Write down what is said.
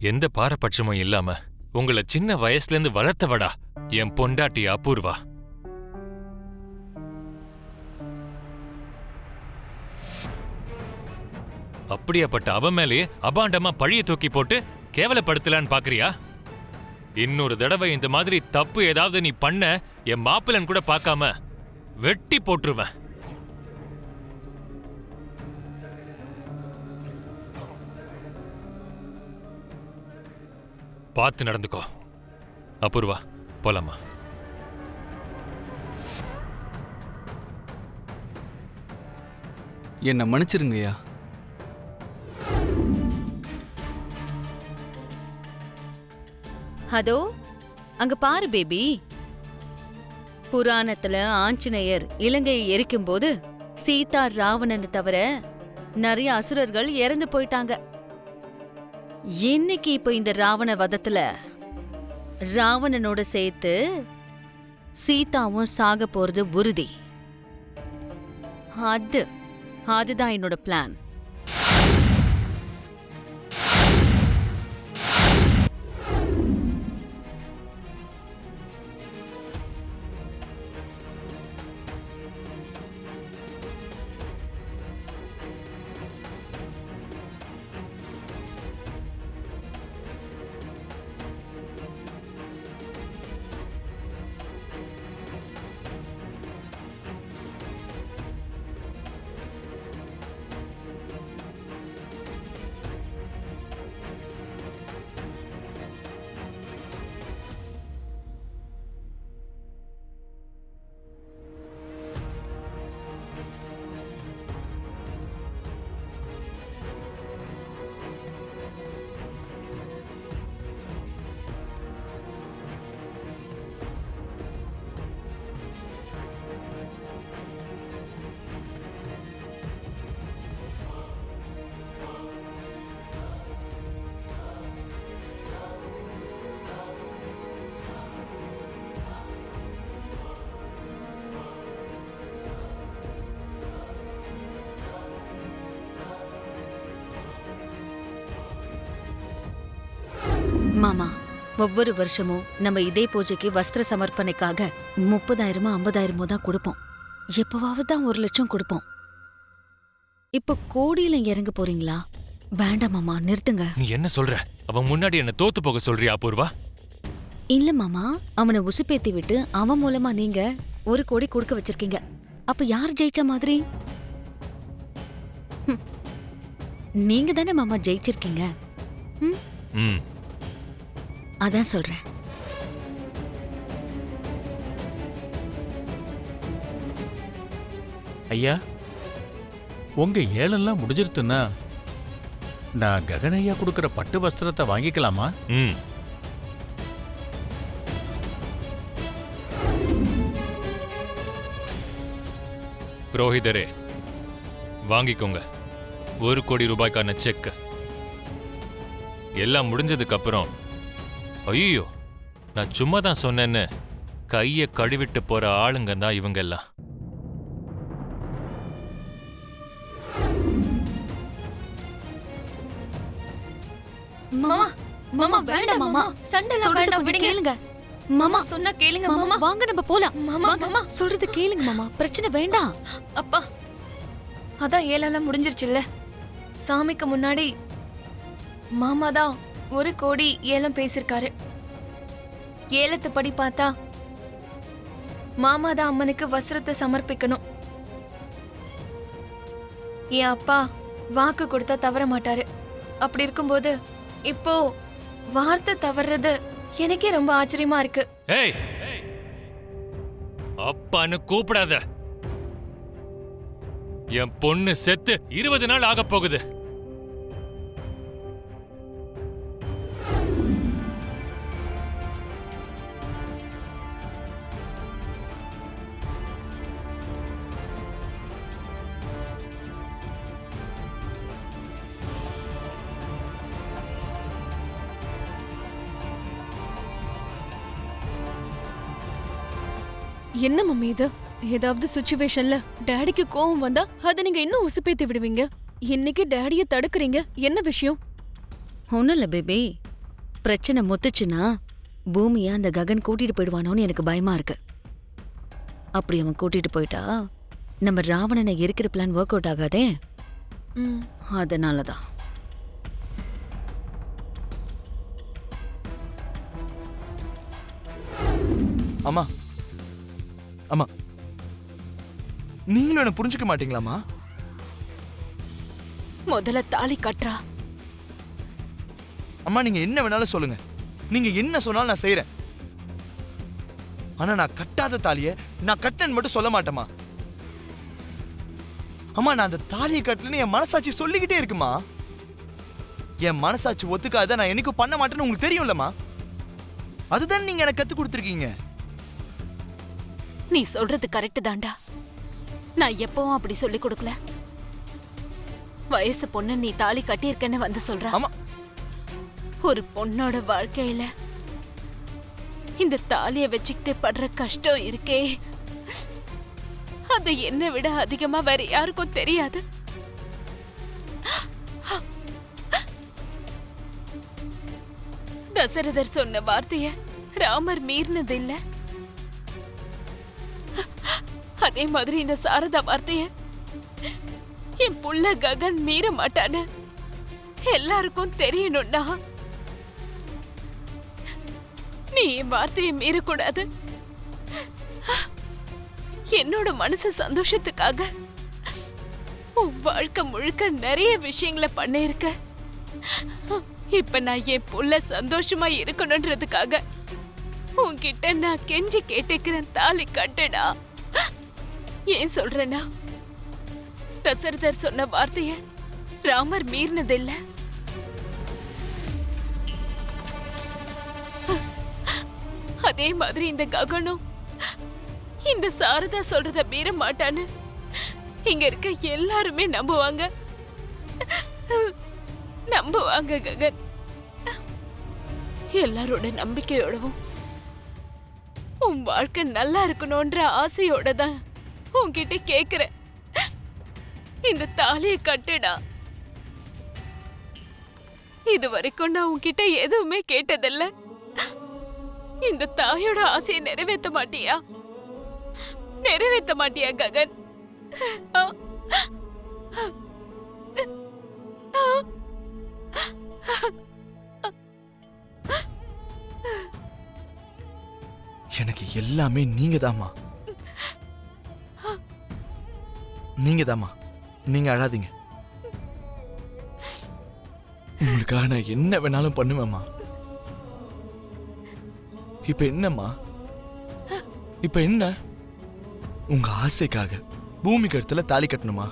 எந்த பாரபட்சமும் இல்லாம உங்கள சின்ன வயசுல இருந்து வளர்த்தவடா என் பொண்டாட்டி அபூர்வா. அப்படியாப்பட்ட அவ மேலேயே அபாண்டமா பழிய தூக்கி போட்டு கேவலப்படுத்தலான்னு பாக்குறியா? இன்னொரு தடவை இந்த மாதிரி தப்பு ஏதாவது நீ பண்ண என் மாப்பிள்ளன் கூட பார்க்காம வெட்டி போட்டுருவேன். பார்த்து நடந்துக்கோ. அபூர்வா, போலாமா? என்ன மன்னிச்சிருங்கய்யா. அதோ அங்க பாரு பேபி. புராணத்துல ஆஞ்சநேயர் இலங்கையை எரிக்கும் போது சீதா ராவணனை தவிர நிறைய அசுரர்கள் இறந்து போயிட்டாங்க. இன்னைக்கு இப்ப இந்த ராவண வதத்துல ராவணனோட சேர்த்து சீதாவும் சாக போறது உறுதி. அதுதான் என்னோட பிளான். மாமா, ஒவ்வொரு வருஷமும் நம்ம இதே பூஜைக்கு வஸ்திர சமர்ப்பணைக்காக 30,000 50,000 தான் கொடுப்போம். எப்பவாவது தான் 1,00,000 கொடுப்போம். இப்ப கோடியில இறங்க போறீங்களா? வேண்டாம் மாமா, நிறுத்துங்க. நீ என்ன சொல்ற? அவன் முன்னாடி என்ன தோத்து போக சொல்றியா அபூர்வா? இல்ல மாமா, அவனை உசுப்பேத்தி விட்டு அவன் மூலமா நீங்க 1 கோடி கொடுக்க வச்சிருக்கீங்க. அப்ப யார் ஜெயிச்ச மாதிரி? நீங்க தானே மாமா ஜெயிச்சிருக்கீங்க. அதான் சொல்றேன். ஐயா, உங்க ஏலெல்லாம் முடிஞ்சிருத்துன்னா நான் ககனையா கொடுக்கிற பட்டு வஸ்திரத்தை வாங்கிக்கலாமா? புரோஹிதரே, வாங்கிக்கோங்க 1 கோடி ரூபாய்க்கான செக். எல்லாம் முடிஞ்சதுக்கு அப்புறம் ஐயோ நான் சும்மா தான் சொன்னேன்னு கைய கழுவிட்டு போற ஆளுங்க தான் இவங்க எல்லாம். மாமா, மாமா வேண்டாம் மாமா, சண்டை வேண்டாம், விடுங்க. கேளுங்க மாமா, சொன்னா கேளுங்க மாமா. வாங்க நம்ம போலாம். மாமா, மாமா சொல்றது கேளுங்க மாமா, பிரச்சனை வேண்டாம். அப்பா, அதான் ஏலெல்லாம் முடிஞ்சிருச்சுல்ல. சாமிக்கு முன்னாடி மாமா தான் 1 கோடி ஏலம் பேசிருக்காரு. ஏலத்துப்படி பார்த்தா மாமா தான் அம்மனுக்கு வஸ்திரத்தை சமர்ப்பிக்கணும். என் அப்பா வாக்கு கொடுத்தா தவற மாட்டாரு. அப்படி இருக்கும்போது இப்போ வார்த்தை தவறது எனக்கே ரொம்ப ஆச்சரியமா இருக்கு. ஏய், அப்பான்னு கூப்பிடாத. என் பொண்ணு செத்து 20 நாள் ஆக போகுது. என்ன மம்மி இது? ஏதாவது சிச்சுவேஷன்ல டாடிக்கு கோவம் வந்தா அத நீங்க இன்னும் உசுப்பேத்தி விடுவீங்க. இன்னைக்கு டாடிய தடுக்குறீங்க, என்ன விஷயம்? ஒண்ணும் இல்ல பேபி, பிரச்சனை முத்துச்சுன்னா பூமியை அந்த ககன் கூட்டிட்டு போயிடுவானோன்னு எனக்கு பயமா இருக்கு. அப்படி அவன் கூட்டிட்டு போயிட்டா நம்ம ராவணனை எரிக்கிற பிளான் ஒர்க் அவுட் ஆகாதே. ம். அதனாலதான். அம்மா அம்மா நீங்களும் என்ன புரிஞ்சுக்க மாட்டீங்களாம்மா? முதல்ல தாலி கட்டுறா. அம்மா நீங்க என்ன வேணாலும் சொல்லுங்க, நீங்க என்ன சொன்னாலும் நான் செய்யறேன். ஆனா நான் கட்டாத தாலிய நான் கட்டேன்னு மட்டும் சொல்ல மாட்டேமா. அம்மா நான் அந்த தாலியை கட்டலன்னு என் மனசாட்சி சொல்லிக்கிட்டே இருக்குமா. என் மனசாட்சி ஒத்துக்காத நான் என்னைக்கும் பண்ண மாட்டேன்னு உங்களுக்கு தெரியும்லம்மா. அதுதான் நீங்க எனக்கு கத்து கொடுத்துருக்கீங்க. நீ சொல்றது கரெக்ட் தான்டா. நான் எப்பவும் அப்படி சொல்லி கொடுக்கல. வயசு பொண்ணு நீ தாலி கட்டியிருக்கன்னு வந்து சொல்ற. ஆமா. ஒரு பொண்ணோட வாழ்க்கையில இந்த தாலிய வச்சுக்கிட்டு படுற கஷ்டம் இருக்கே, அது என்னை விட அதிகமா வேற யாருக்கும் தெரியாது. தசரதர் சொன்ன வார்த்தைய ராமர் மீறினது இல்ல. அதே மாதிரி இந்த சாரதா வார்த்தைய என் புள்ள ககன் மீற மாட்டான்னு எல்லாருக்கும் தெரியணும்னா நீ என் வார்த்தையை மீறக்கூடாது. என்னோட மனசு சந்தோஷத்துக்காக உன் வாழ்க்கை முழுக்க நிறைய விஷயங்களை பண்ணிருக்க. இப்ப நான் என் புள்ள சந்தோஷமா இருக்கணும்ன்றதுக்காக உன்கிட்ட நான் கெஞ்சி கேட்டுக்கிறேன், தாலி கட்டுடா. ஏன் சொல்றேன்னா தசரதர் சொன்ன வார்த்தைய ராமர் மீறினதில்ல. அதே மாதிரி இந்த ககனும் இந்த சாரதா சொல்றத மீற மாட்டான்னு இங்க இருக்க எல்லாருமே நம்புவாங்க. நம்புவாங்க ககன். எல்லாரோட நம்பிக்கையோடவும் உன் வாழ்க்கை நல்லா இருக்கணும்ன்ற ஆசையோட தான் உன்கிட்ட கேக்குறேன், இந்த தாலியை கட்டுடா. இது வரைக்கும் நான் உன்கிட்ட எதுவுமே கேட்டதில்ல. இந்த தாயோட ஆசையை நிறைவேற்ற மாட்டியா? நிறைவேற்ற மாட்டியா ககன்? எனக்கு எல்லாமே நீங்க தாம்மா. நீங்க தாம்மா. நீங்க அழாதீங்க. உங்களுக்காக நான் என்ன வேணாலும் பண்ணுவேம்மா. இப்ப என்னம்மா? இப்ப என்ன? உங்க ஆசைக்காக பூமி கழுத்துல தாலி கட்டணுமா?